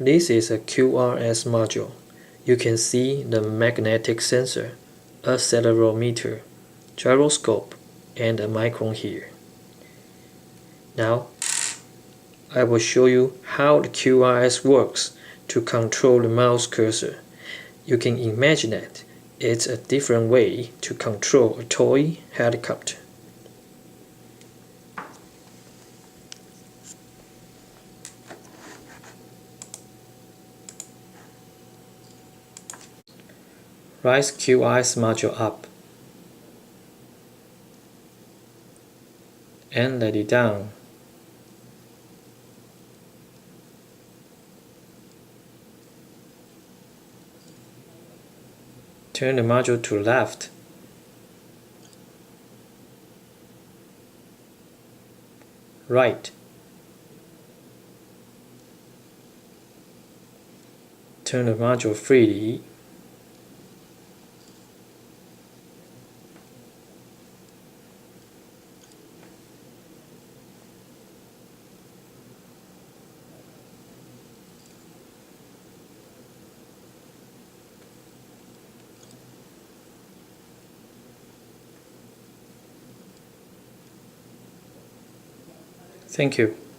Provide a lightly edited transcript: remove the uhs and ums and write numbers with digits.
This is a QRS module. You can see the magnetic sensor, accelerometer, gyroscope, and a micron here. Now, I will show you how the QRS works to control the mouse cursor. You can imagine that it's a different way to control a toy helicopter. Rise QRS module up and let it down. Turn the module to left. Right. Turn the module freely. Thank you.